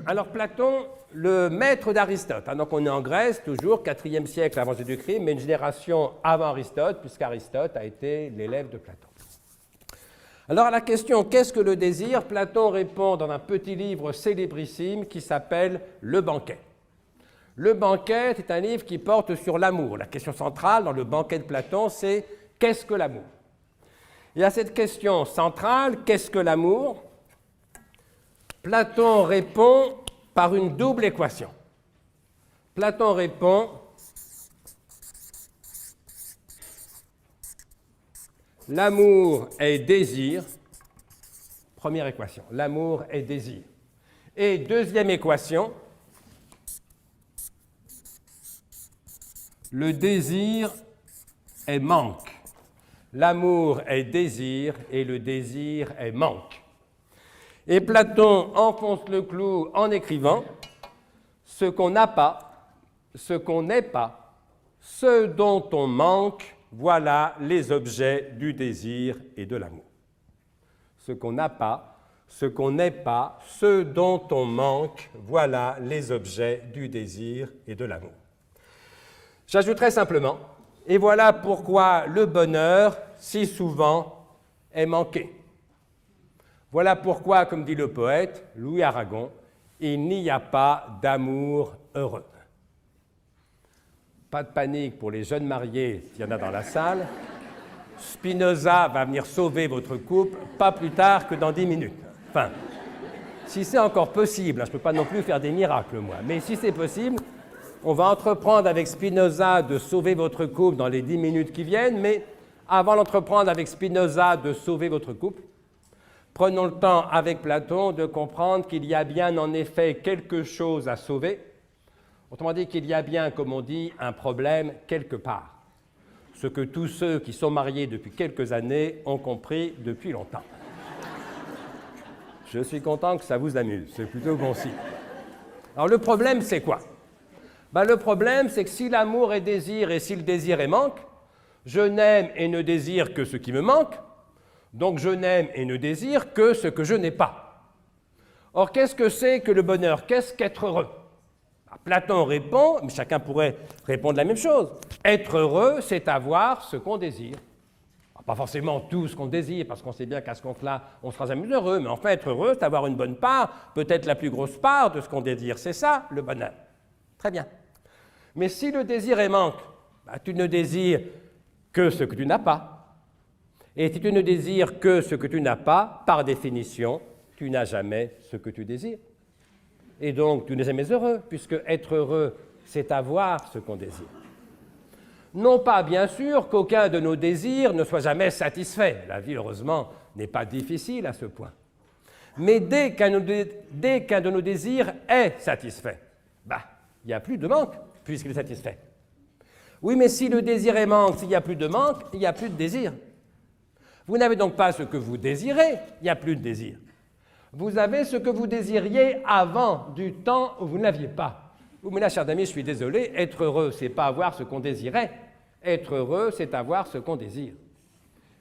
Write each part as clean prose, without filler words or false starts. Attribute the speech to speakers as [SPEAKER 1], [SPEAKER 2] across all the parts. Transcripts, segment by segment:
[SPEAKER 1] Alors Platon, le maître d'Aristote, donc on est en Grèce, toujours, 4e siècle avant Jésus-Christ, mais une génération avant Aristote, puisqu'Aristote a été l'élève de Platon. Alors à la question « Qu'est-ce que le désir ?», Platon répond dans un petit livre célébrissime qui s'appelle « Le banquet ». Le banquet est un livre qui porte sur l'amour. La question centrale dans le banquet de Platon, c'est « Qu'est-ce que l'amour ?» Et à cette question centrale, « Qu'est-ce que l'amour ?», Platon répond par une double équation. Platon répond l'amour est désir, première équation, l'amour est désir. Et deuxième équation, le désir est manque. L'amour est désir et le désir est manque. Et Platon enfonce le clou en écrivant « Ce qu'on n'a pas, ce qu'on n'est pas, ce dont on manque, voilà les objets du désir et de l'amour. » Ce qu'on n'a pas, ce qu'on n'est pas, ce dont on manque, voilà les objets du désir et de l'amour. J'ajouterai simplement, et voilà pourquoi le bonheur, si souvent, est manqué. Voilà pourquoi, comme dit le poète Louis Aragon, il n'y a pas d'amour heureux. Pas de panique pour les jeunes mariés, s'il y en a dans la salle. Spinoza va venir sauver votre couple pas plus tard que dans 10 minutes. Enfin, si c'est encore possible, je ne peux pas non plus faire des miracles, moi, mais si c'est possible, on va entreprendre avec Spinoza de sauver votre couple dans les 10 minutes qui viennent, mais avant d'entreprendre avec Spinoza de sauver votre couple, prenons le temps avec Platon de comprendre qu'il y a bien en effet quelque chose à sauver. Autrement dit, qu'il y a bien, comme on dit, un problème quelque part. Ce que tous ceux qui sont mariés depuis quelques années ont compris depuis longtemps. Je suis content que ça vous amuse, c'est plutôt bon signe. Alors le problème, c'est quoi ? Le problème, c'est que si l'amour est désir et si le désir est manque, je n'aime et ne désire que ce qui me manque, donc je n'aime et ne désire que ce que je n'ai pas. Or, qu'est-ce que c'est que le bonheur? Qu'est-ce qu'être heureux? Platon répond, mais chacun pourrait répondre la même chose. Être heureux, c'est avoir ce qu'on désire. Pas forcément tout ce qu'on désire, parce qu'on sait bien qu'à ce compte-là, on ne sera jamais heureux, mais enfin, être heureux, c'est avoir une bonne part, peut-être la plus grosse part de ce qu'on désire. C'est ça, le bonheur. Très bien. Mais si le désir est manque, tu ne désires que ce que tu n'as pas. Et si tu ne désires que ce que tu n'as pas, par définition, tu n'as jamais ce que tu désires. Et donc, tu n'es jamais heureux, puisque être heureux, c'est avoir ce qu'on désire. Non pas, bien sûr, qu'aucun de nos désirs ne soit jamais satisfait. La vie, heureusement, n'est pas difficile à ce point. Mais dès qu'un de nos désirs est satisfait, il n'y a plus de manque, puisqu'il est satisfait. Oui, mais si le désir est manque, s'il n'y a plus de manque, il n'y a plus de désir. Vous n'avez donc pas ce que vous désirez, il n'y a plus de désir. Vous avez ce que vous désiriez avant du temps où vous ne l'aviez pas. Mais là, chers amis, je suis désolé, être heureux, ce n'est pas avoir ce qu'on désirait. Être heureux, c'est avoir ce qu'on désire.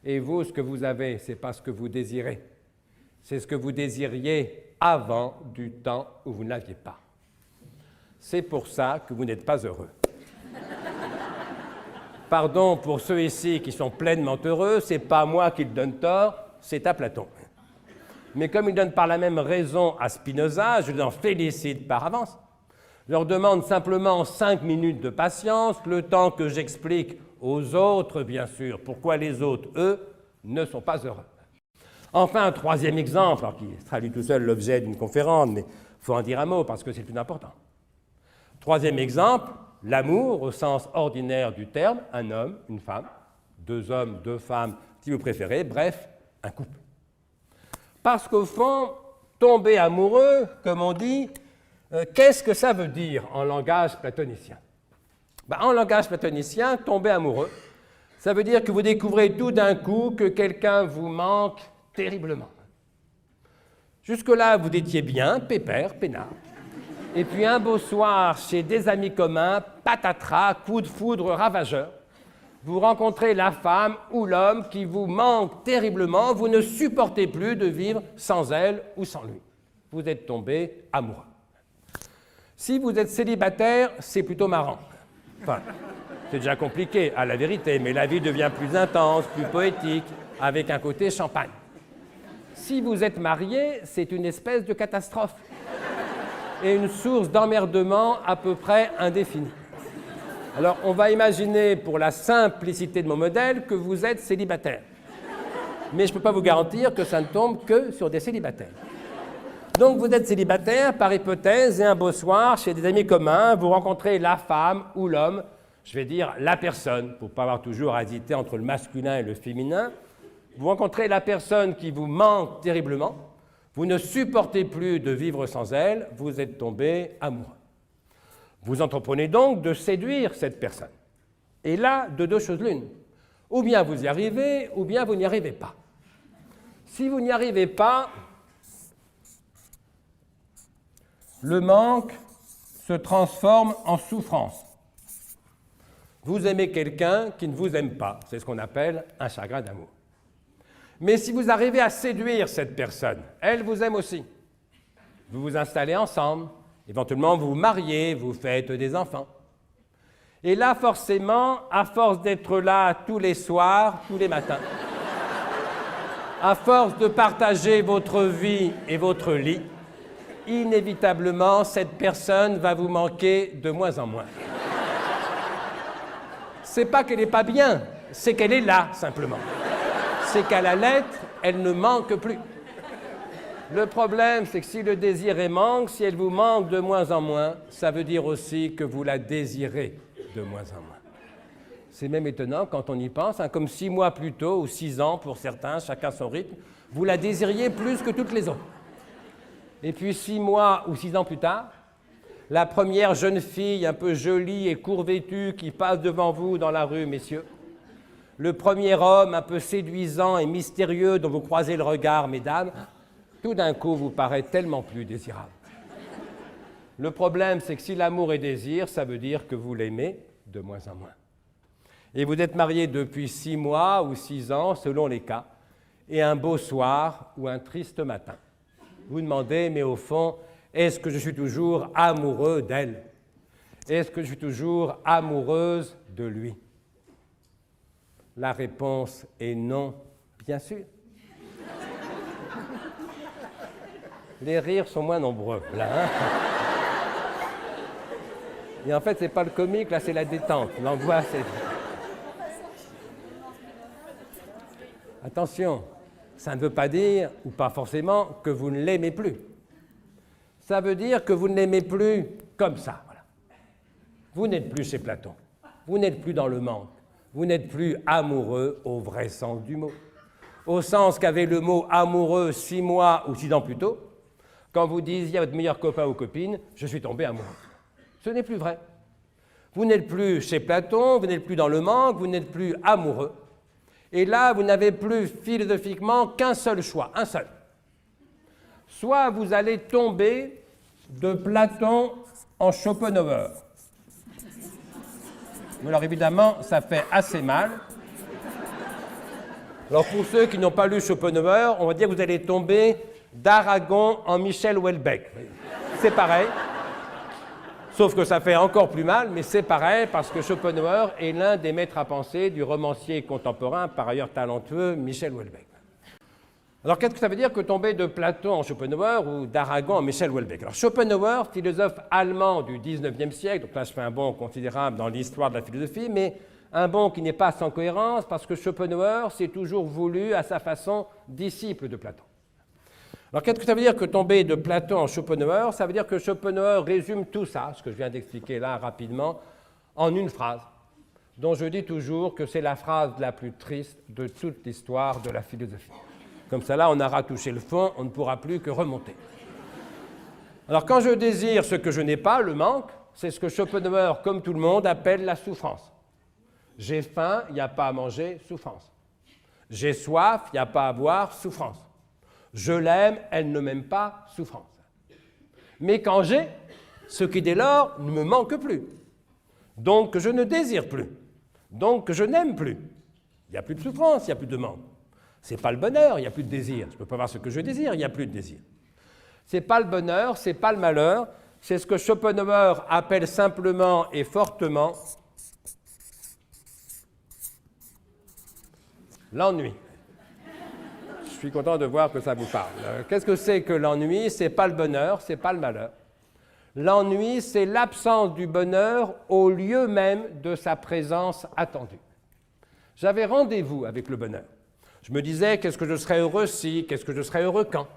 [SPEAKER 1] Et vous, ce que vous avez, ce n'est pas ce que vous désirez. C'est ce que vous désiriez avant du temps où vous ne l'aviez pas. C'est pour ça que vous n'êtes pas heureux. Pardon pour ceux ici qui sont pleinement heureux, ce n'est pas moi qui le donne tort, c'est à Platon. Mais comme il donne par la même raison à Spinoza, je l'en félicite par avance. Je leur demande simplement 5 minutes de patience, le temps que j'explique aux autres, bien sûr, pourquoi les autres, eux, ne sont pas heureux. Enfin, un troisième exemple, qui traduit tout seul l'objet d'une conférence, mais il faut en dire un mot parce que c'est plus important. Troisième exemple, l'amour au sens ordinaire du terme, un homme, une femme, 2 hommes, 2 femmes, si vous préférez, bref, un couple. Parce qu'au fond, tomber amoureux, comme on dit, qu'est-ce que ça veut dire en langage platonicien? En langage platonicien, tomber amoureux, ça veut dire que vous découvrez tout d'un coup que quelqu'un vous manque terriblement. Jusque-là, vous étiez bien, pépère, peinard. Et puis un beau soir, chez des amis communs, patatras, coup de foudre ravageur, vous rencontrez la femme ou l'homme qui vous manque terriblement, vous ne supportez plus de vivre sans elle ou sans lui. Vous êtes tombé amoureux. Si vous êtes célibataire, c'est plutôt marrant. Enfin, c'est déjà compliqué, à la vérité, mais la vie devient plus intense, plus poétique, avec un côté champagne. Si vous êtes marié, c'est une espèce de catastrophe et une source d'emmerdement à peu près indéfinie. Alors, on va imaginer, pour la simplicité de mon modèle, que vous êtes célibataire. Mais je ne peux pas vous garantir que ça ne tombe que sur des célibataires. Donc, vous êtes célibataire, par hypothèse, et un beau soir, chez des amis communs, vous rencontrez la femme ou l'homme, je vais dire la personne, pour ne pas avoir toujours à hésiter entre le masculin et le féminin. Vous rencontrez la personne qui vous manque terriblement, vous ne supportez plus de vivre sans elle, vous êtes tombé amoureux. Vous entreprenez donc de séduire cette personne. Et là, de deux choses l'une. Ou bien vous y arrivez, ou bien vous n'y arrivez pas. Si vous n'y arrivez pas, le manque se transforme en souffrance. Vous aimez quelqu'un qui ne vous aime pas. C'est ce qu'on appelle un chagrin d'amour. Mais si vous arrivez à séduire cette personne, elle vous aime aussi. Vous vous installez ensemble, éventuellement vous vous mariez, vous faites des enfants. Et là, forcément, à force d'être là tous les soirs, tous les matins, à force de partager votre vie et votre lit, inévitablement, cette personne va vous manquer de moins en moins. C'est pas qu'elle n'est pas bien, c'est qu'elle est là, simplement. C'est qu'à la lettre, elle ne manque plus. Le problème, c'est que si le désir est manque, si elle vous manque de moins en moins, ça veut dire aussi que vous la désirez de moins en moins. C'est même étonnant quand on y pense, hein, comme 6 mois plus tôt, ou 6 ans pour certains, chacun son rythme, vous la désiriez plus que toutes les autres. Et puis 6 mois ou 6 ans plus tard, la première jeune fille un peu jolie et court-vêtue qui passe devant vous dans la rue, messieurs, le premier homme un peu séduisant et mystérieux dont vous croisez le regard, mesdames, tout d'un coup vous paraît tellement plus désirable. Le problème, c'est que si l'amour est désir, ça veut dire que vous l'aimez de moins en moins. Et vous êtes mariés depuis 6 mois ou 6 ans, selon les cas, et un beau soir ou un triste matin. Vous demandez, mais au fond, est-ce que je suis toujours amoureux d'elle? Est-ce que je suis toujours amoureuse de lui? La réponse est non, bien sûr. Les rires sont moins nombreux, là. Hein, et en fait, ce n'est pas le comique, là, c'est la détente. L'angoisse, c'est... Attention, ça ne veut pas dire, ou pas forcément, que vous ne l'aimez plus. Ça veut dire que vous ne l'aimez plus comme ça. Voilà. Vous n'êtes plus chez Platon. Vous n'êtes plus dans le manque. Vous n'êtes plus amoureux au vrai sens du mot. Au sens qu'avait le mot amoureux 6 mois ou 6 ans plus tôt, quand vous disiez à votre meilleur copain ou copine « je suis tombé amoureux ». Ce n'est plus vrai. Vous n'êtes plus chez Platon, vous n'êtes plus dans le manque, vous n'êtes plus amoureux. Et là, vous n'avez plus philosophiquement qu'un seul choix, un seul. Soit vous allez tomber de Platon en Schopenhauer. Alors évidemment, ça fait assez mal. Alors pour ceux qui n'ont pas lu Schopenhauer, on va dire que vous allez tomber d'Aragon en Michel Houellebecq. C'est pareil. Sauf que ça fait encore plus mal, mais c'est pareil parce que Schopenhauer est l'un des maîtres à penser du romancier contemporain, par ailleurs talentueux, Michel Houellebecq. Alors qu'est-ce que ça veut dire que tomber de Platon en Schopenhauer ou d'Aragon en Michel Houellebecq? Alors Schopenhauer, philosophe allemand du XIXe siècle, donc là je fais un bond considérable dans l'histoire de la philosophie, mais un bond qui n'est pas sans cohérence parce que Schopenhauer s'est toujours voulu, à sa façon, disciple de Platon. Alors qu'est-ce que ça veut dire que tomber de Platon en Schopenhauer? Ça veut dire que Schopenhauer résume tout ça, ce que je viens d'expliquer là rapidement, en une phrase, dont je dis toujours que c'est la phrase la plus triste de toute l'histoire de la philosophie. Comme ça, là, on aura touché le fond, on ne pourra plus que remonter. Alors, quand je désire ce que je n'ai pas, le manque, c'est ce que Schopenhauer, comme tout le monde, appelle la souffrance. J'ai faim, il n'y a pas à manger, souffrance. J'ai soif, il n'y a pas à boire, souffrance. Je l'aime, elle ne m'aime pas, souffrance. Mais quand j'ai, ce qui dès lors ne me manque plus. Donc, que je ne désire plus. Donc, que je n'aime plus. Il n'y a plus de souffrance, il n'y a plus de manque. Ce n'est pas le bonheur, il n'y a plus de désir. Je ne peux pas avoir ce que je désire, il n'y a plus de désir. Ce n'est pas le bonheur, ce n'est pas le malheur, c'est ce que Schopenhauer appelle simplement et fortement l'ennui. Je suis content de voir que ça vous parle. Qu'est-ce que c'est que l'ennui? Ce n'est pas le bonheur, ce n'est pas le malheur. L'ennui, c'est l'absence du bonheur au lieu même de sa présence attendue. J'avais rendez-vous avec le bonheur. Je me disais, qu'est-ce que je serais heureux si, qu'est-ce que je serais heureux quand?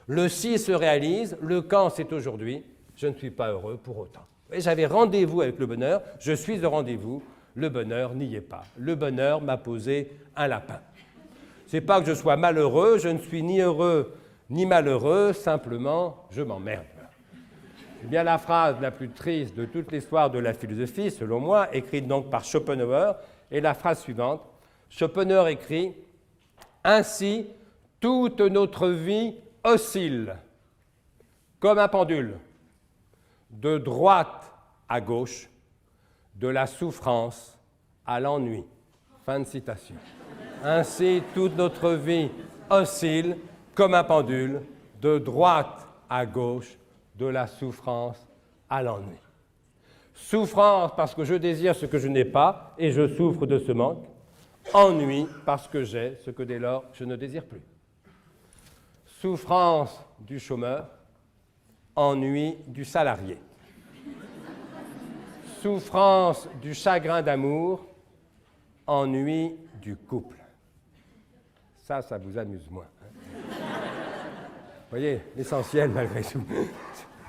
[SPEAKER 1] Le si se réalise, le quand c'est aujourd'hui, je ne suis pas heureux pour autant. Et j'avais rendez-vous avec le bonheur, je suis au rendez-vous, le bonheur n'y est pas. Le bonheur m'a posé un lapin. Ce n'est pas que je sois malheureux, je ne suis ni heureux ni malheureux, simplement je m'emmerde. C'est bien la phrase la plus triste de toute l'histoire de la philosophie, selon moi, écrite donc par Schopenhauer, et la phrase suivante. Schopenhauer écrit « Ainsi, toute notre vie oscille comme un pendule, de droite à gauche, de la souffrance à l'ennui. » Fin de citation. Ainsi, toute notre vie oscille comme un pendule, de droite à gauche, de la souffrance à l'ennui. Souffrance parce que je désire ce que je n'ai pas et je souffre de ce manque. Ennui parce que j'ai ce que dès lors je ne désire plus. Souffrance du chômeur, ennui du salarié. Souffrance du chagrin d'amour, ennui du couple. Ça vous amuse moins. Vous voyez, l'essentiel malgré tout,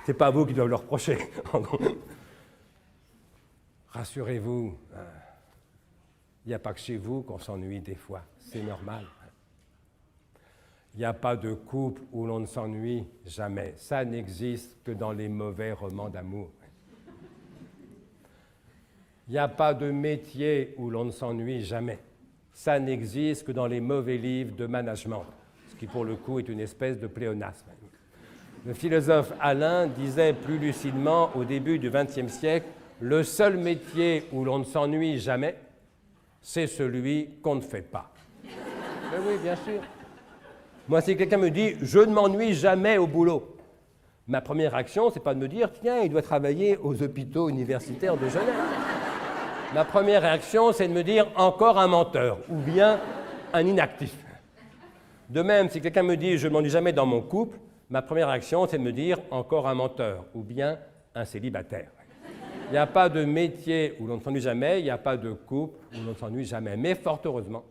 [SPEAKER 1] c'est pas vous qui doivent le reprocher. Rassurez-vous, il n'y a pas que chez vous qu'on s'ennuie des fois, c'est normal. Il n'y a pas de couple où l'on ne s'ennuie jamais. Ça n'existe que dans les mauvais romans d'amour. Il n'y a pas de métier où l'on ne s'ennuie jamais. Ça n'existe que dans les mauvais livres de management, ce qui pour le coup est une espèce de pléonasme. Le philosophe Alain disait plus lucidement au début du XXe siècle, le seul métier où l'on ne s'ennuie jamais, c'est celui qu'on ne fait pas. Mais oui, bien sûr. Moi, si quelqu'un me dit « je ne m'ennuie jamais au boulot », ma première action, c'est pas de me dire « tiens, il doit travailler aux hôpitaux universitaires de Genève ». Ma première réaction, c'est de me dire « encore un menteur » ou bien « un inactif ». De même, si quelqu'un me dit « je ne m'ennuie jamais dans mon couple », ma première réaction, c'est de me dire « encore un menteur » ou bien « un célibataire ». Il n'y a pas de métier où l'on ne s'ennuie jamais, il n'y a pas de couple où l'on ne s'ennuie jamais. Mais fort heureusement,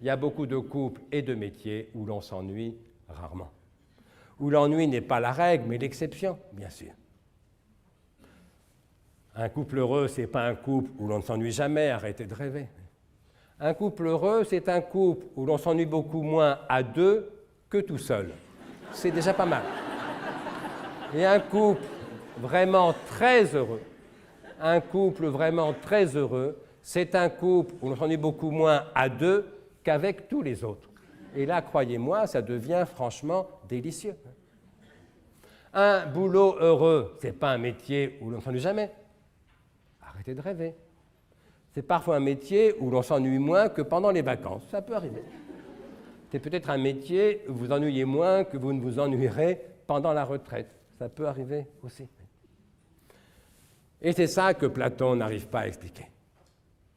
[SPEAKER 1] il y a beaucoup de couples et de métiers où l'on s'ennuie rarement. Où l'ennui n'est pas la règle, mais l'exception, bien sûr. Un couple heureux, ce n'est pas un couple où l'on ne s'ennuie jamais, arrêtez de rêver. Un couple heureux, c'est un couple où l'on s'ennuie beaucoup moins à deux que tout seul. C'est déjà pas mal. Et un couple vraiment très heureux, c'est un couple où l'on s'ennuie beaucoup moins à deux qu'avec tous les autres. Et là, croyez-moi, ça devient franchement délicieux. Un boulot heureux, ce n'est pas un métier où l'on ne s'ennuie jamais. Arrêtez de rêver. C'est parfois un métier où l'on s'ennuie moins que pendant les vacances. Ça peut arriver. C'est peut-être un métier où vous ennuyez moins que vous ne vous ennuierez pendant la retraite. Ça peut arriver aussi. Et c'est ça que Platon n'arrive pas à expliquer.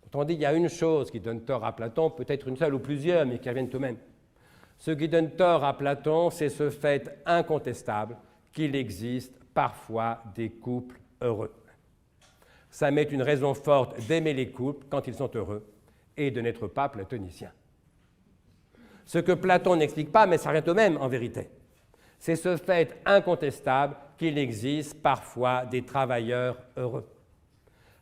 [SPEAKER 1] Autrement dit, il y a une chose qui donne tort à Platon, peut-être une seule ou plusieurs, mais qui reviennent tout de même. Ce qui donne tort à Platon, c'est ce fait incontestable qu'il existe parfois des couples heureux. Ça met une raison forte d'aimer les couples quand ils sont heureux et de n'être pas platonicien. Ce que Platon n'explique pas, mais ça revient au même en vérité, c'est ce fait incontestable qu'il existe parfois des travailleurs heureux.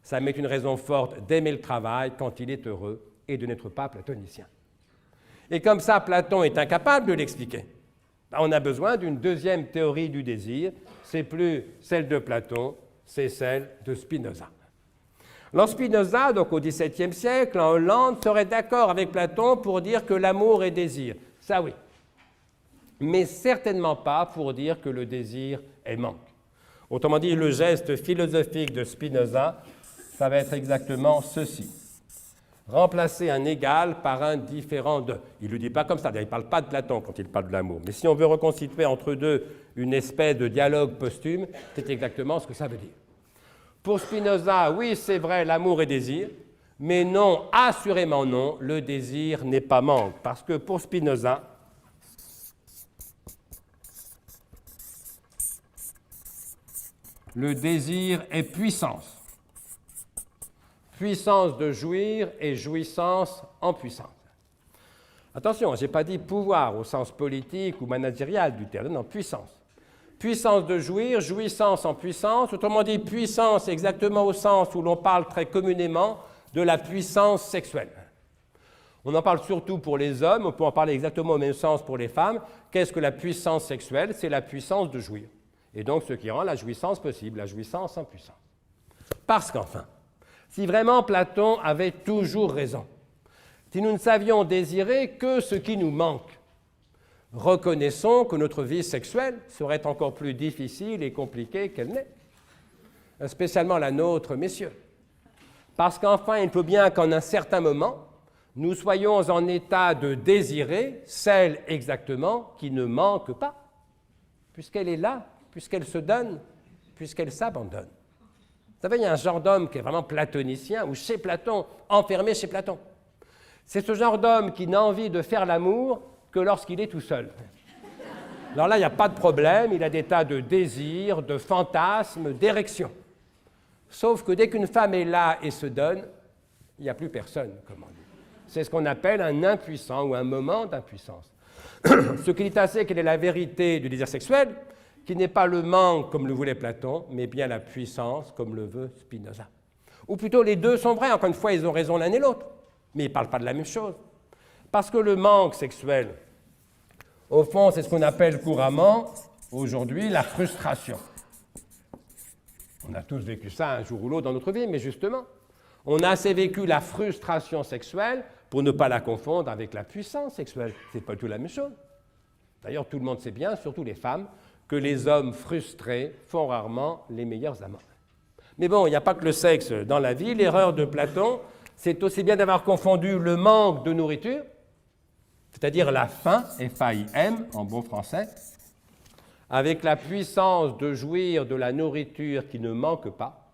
[SPEAKER 1] Ça met une raison forte d'aimer le travail quand il est heureux et de n'être pas platonicien. Et comme ça, Platon est incapable de l'expliquer. On a besoin d'une deuxième théorie du désir. C'est plus celle de Platon, c'est celle de Spinoza. Alors Spinoza, donc au XVIIe siècle, en Hollande, serait d'accord avec Platon pour dire que l'amour est désir. Ça oui. Mais certainement pas pour dire que le désir est manque. Autrement dit, le geste philosophique de Spinoza, ça va être exactement ceci. remplacer un égal par un différent de. Il ne le dit pas comme ça, il ne parle pas de Platon quand il parle de l'amour. Mais si on veut reconstituer entre deux une espèce de dialogue posthume, c'est exactement ce que ça veut dire. Pour Spinoza, oui, c'est vrai, l'amour est désir, mais non, assurément non, le désir n'est pas manque. Parce que pour Spinoza, le désir est puissance. Puissance de jouir et jouissance en puissance. Attention, je n'ai pas dit pouvoir au sens politique ou managérial du terme, non, puissance. Puissance de jouir, jouissance en puissance, autrement dit puissance exactement au sens où l'on parle très communément de la puissance sexuelle. On en parle surtout pour les hommes, on peut en parler exactement au même sens pour les femmes. Qu'est-ce que la puissance sexuelle? C'est la puissance de jouir. Et donc ce qui rend la jouissance possible, la jouissance en puissance. Parce qu'enfin, si vraiment Platon avait toujours raison, si nous ne savions désirer que ce qui nous manque, reconnaissons que notre vie sexuelle serait encore plus difficile et compliquée qu'elle n'est. Spécialement la nôtre, messieurs. Parce qu'enfin, il faut bien qu'en un certain moment, nous soyons en état de désirer celle exactement qui ne manque pas, puisqu'elle est là, puisqu'elle se donne, puisqu'elle s'abandonne. Vous savez, il y a un genre d'homme qui est vraiment platonicien, ou chez Platon, enfermé chez Platon. C'est ce genre d'homme qui n'a envie de faire l'amour que lorsqu'il est tout seul. Alors là, il n'y a pas de problème, il a des tas de désirs, de fantasmes, d'érections. Sauf que dès qu'une femme est là et se donne, il n'y a plus personne, comme on dit. C'est ce qu'on appelle un impuissant ou un moment d'impuissance. Ce qui dit assez quelle est la vérité du désir sexuel, qui n'est pas le manque comme le voulait Platon, mais bien la puissance comme le veut Spinoza. Ou plutôt les deux sont vrais, encore une fois, ils ont raison l'un et l'autre, mais ils ne parlent pas de la même chose. Parce que le manque sexuel, au fond, c'est ce qu'on appelle couramment, aujourd'hui, la frustration. On a tous vécu ça un jour ou l'autre dans notre vie, mais justement, on a assez vécu la frustration sexuelle pour ne pas la confondre avec la puissance sexuelle. Ce n'est pas tout la même chose. D'ailleurs, tout le monde sait bien, surtout les femmes, que les hommes frustrés font rarement les meilleurs amants. Mais bon, il n'y a pas que le sexe dans la vie. L'erreur de Platon, c'est aussi bien d'avoir confondu le manque de nourriture, c'est-à-dire la faim, F-A-I-M en bon français, avec la puissance de jouir de la nourriture qui ne manque pas,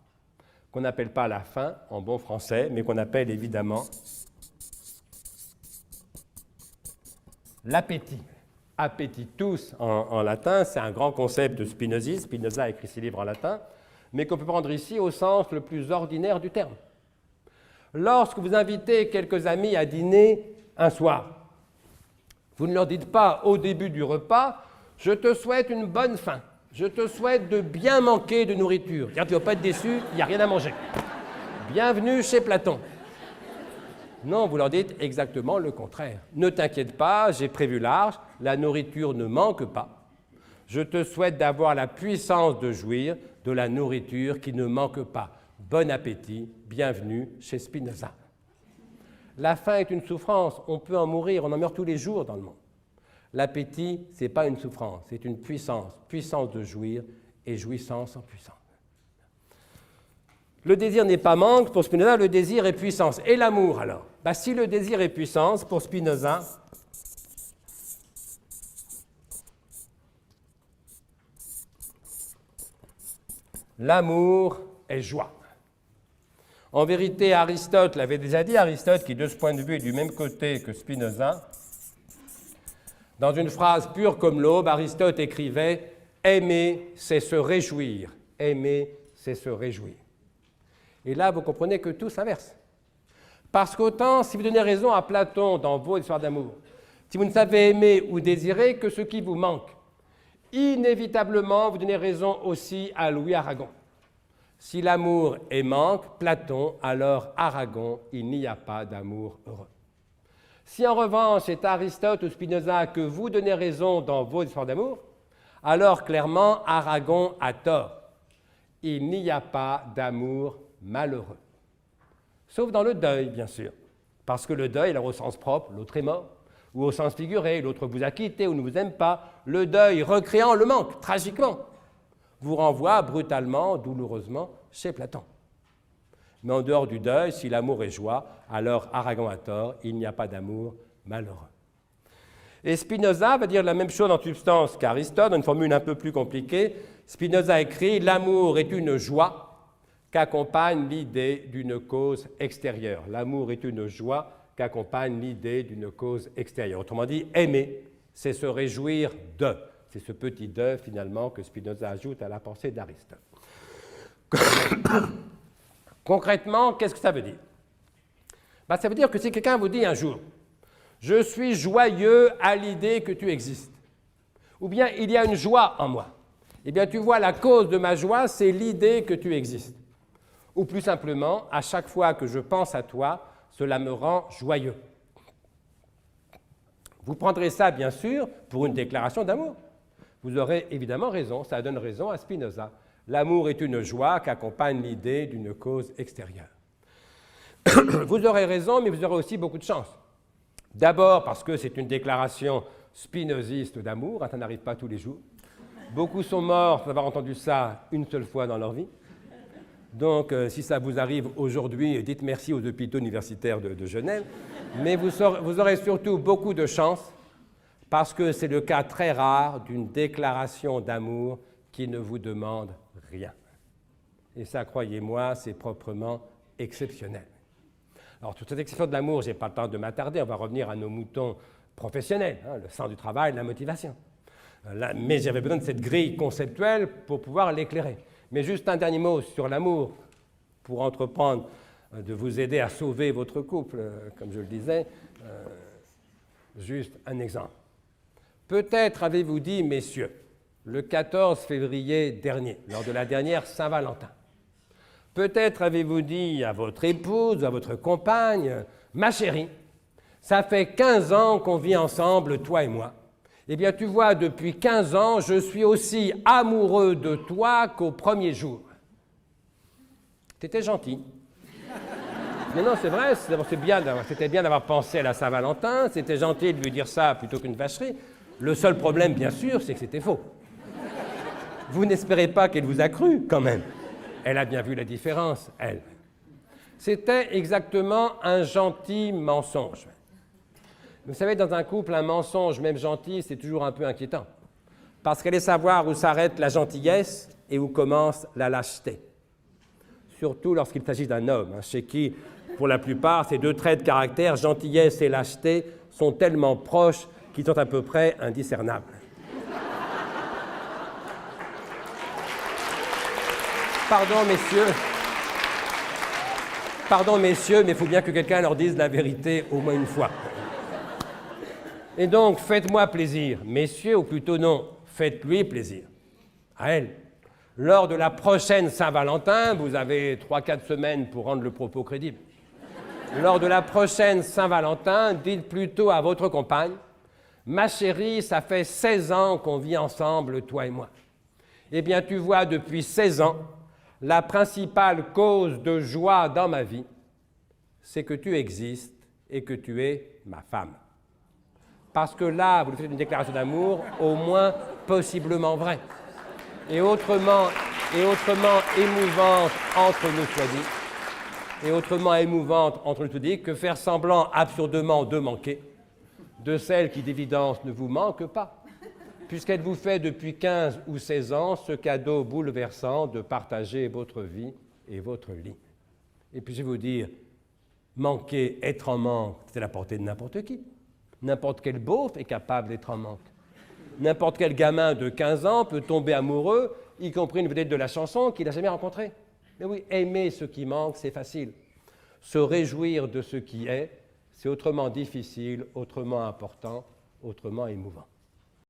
[SPEAKER 1] qu'on n'appelle pas la faim en bon français, mais qu'on appelle évidemment l'appétit. Appetitus en latin, c'est un grand concept de Spinoza. Spinoza a écrit ses livres en latin, mais qu'on peut prendre ici au sens le plus ordinaire du terme. Lorsque vous invitez quelques amis à dîner un soir, vous ne leur dites pas au début du repas « Je te souhaite une bonne faim, je te souhaite de bien manquer de nourriture. » Tu ne vas pas être déçu, il n'y a rien à manger. Bienvenue chez Platon. Non, vous leur dites exactement le contraire. Ne t'inquiète pas, j'ai prévu large, la nourriture ne manque pas. Je te souhaite d'avoir la puissance de jouir de la nourriture qui ne manque pas. Bon appétit, bienvenue chez Spinoza. La faim est une souffrance, on peut en mourir, on en meurt tous les jours dans le monde. L'appétit, ce n'est pas une souffrance, c'est une puissance, puissance de jouir et jouissance en puissance. Le désir n'est pas manque, pour Spinoza, le désir est puissance. Et l'amour, alors? Si le désir est puissance, pour Spinoza, l'amour est joie. En vérité, Aristote l'avait déjà dit, Aristote qui, de ce point de vue, est du même côté que Spinoza. Dans une phrase pure comme l'aube, Aristote écrivait « Aimer, c'est se réjouir. Aimer, c'est se réjouir. » Et là, vous comprenez que tout s'inverse. Parce qu'autant, si vous donnez raison à Platon dans vos histoires d'amour, si vous ne savez aimer ou désirer que ce qui vous manque, inévitablement, vous donnez raison aussi à Louis Aragon. Si l'amour est manque, Platon, alors Aragon, il n'y a pas d'amour heureux. Si en revanche c'est Aristote ou Spinoza que vous donnez raison dans vos histoires d'amour, alors clairement Aragon a tort. Il n'y a pas d'amour malheureux. Sauf dans le deuil, bien sûr. Parce que le deuil, alors au sens propre, l'autre est mort, ou au sens figuré, l'autre vous a quitté ou ne vous aime pas, le deuil, recréant le manque, tragiquement, vous renvoie brutalement, douloureusement, chez Platon. Mais en dehors du deuil, si l'amour est joie, alors Aragon a tort, il n'y a pas d'amour malheureux. Et Spinoza va dire la même chose en substance qu'Aristote, dans une formule un peu plus compliquée. Spinoza écrit « L'amour est une joie qu'accompagne l'idée d'une cause extérieure. » L'amour est une joie qu'accompagne l'idée d'une cause extérieure. Autrement dit, aimer, c'est se réjouir de. C'est ce petit de, finalement, que Spinoza ajoute à la pensée d'Aristote. Concrètement, qu'est-ce que ça veut dire? Ça veut dire que si quelqu'un vous dit un jour « Je suis joyeux à l'idée que tu existes » ou bien « Il y a une joie en moi », eh bien tu vois, la cause de ma joie, c'est l'idée que tu existes. Ou plus simplement, à chaque fois que je pense à toi, cela me rend joyeux. Vous prendrez ça, bien sûr, pour une déclaration d'amour. Vous aurez évidemment raison, ça donne raison à Spinoza. L'amour est une joie qu'accompagne l'idée d'une cause extérieure. Vous aurez raison, mais vous aurez aussi beaucoup de chance. D'abord parce que c'est une déclaration spinoziste d'amour, ça n'arrive pas tous les jours. Beaucoup sont morts d'avoir entendu ça une seule fois dans leur vie. Donc, si ça vous arrive aujourd'hui, dites merci aux hôpitaux universitaires de Genève. Mais vous aurez surtout beaucoup de chance parce que c'est le cas très rare d'une déclaration d'amour qui ne vous demande rien. Et ça, croyez-moi, c'est proprement exceptionnel. Alors, toute cette exception de l'amour, je n'ai pas le temps de m'attarder, on va revenir à nos moutons professionnels, le sens du travail, la motivation. Mais j'avais besoin de cette grille conceptuelle pour pouvoir l'éclairer. Mais juste un dernier mot sur l'amour, pour entreprendre de vous aider à sauver votre couple, comme je le disais. Juste un exemple. Peut-être avez-vous dit, messieurs, le 14 février dernier, lors de la dernière Saint-Valentin, peut-être avez-vous dit à votre épouse, à votre compagne, « Ma chérie, ça fait 15 ans qu'on vit ensemble, toi et moi. Eh bien, tu vois, depuis 15 ans, je suis aussi amoureux de toi qu'au premier jour. » T'étais gentil. Mais non, c'est vrai, c'était bien d'avoir pensé à la Saint-Valentin, c'était gentil de lui dire ça plutôt qu'une vacherie. Le seul problème, bien sûr, c'est que c'était faux. Vous n'espérez pas qu'elle vous a cru, quand même. Elle a bien vu la différence, elle. C'était exactement un gentil mensonge. Vous savez, dans un couple, un mensonge, même gentil, c'est toujours un peu inquiétant. Parce qu'elle est savoir où s'arrête la gentillesse et où commence la lâcheté. Surtout lorsqu'il s'agit d'un homme, chez qui, pour la plupart, ces deux traits de caractère, gentillesse et lâcheté, sont tellement proches qu'ils sont à peu près indiscernables. Pardon, messieurs, mais il faut bien que quelqu'un leur dise la vérité au moins une fois. Et donc, faites-moi plaisir, messieurs, ou plutôt non, faites-lui plaisir, à elle. Lors de la prochaine Saint-Valentin, vous avez 3-4 semaines pour rendre le propos crédible. Lors de la prochaine Saint-Valentin, dites plutôt à votre compagne, « Ma chérie, ça fait 16 ans qu'on vit ensemble, toi et moi. Eh bien, tu vois, depuis 16 ans, la principale cause de joie dans ma vie, c'est que tu existes et que tu es ma femme. » Parce que là, vous faites une déclaration d'amour, au moins possiblement vraie, et autrement émouvante entre nous soit dit, que faire semblant absurdement de manquer de celle qui d'évidence ne vous manque pas, puisqu'elle vous fait depuis 15 ou 16 ans ce cadeau bouleversant de partager votre vie et votre lit. Et puis je vais vous dire, manquer, être en manque, c'est la portée de n'importe qui. N'importe quel beauf est capable d'être en manque. N'importe quel gamin de 15 ans peut tomber amoureux, y compris une vedette de la chanson qu'il n'a jamais rencontrée. Mais oui, aimer ce qui manque, c'est facile. Se réjouir de ce qui est, c'est autrement difficile, autrement important, autrement émouvant.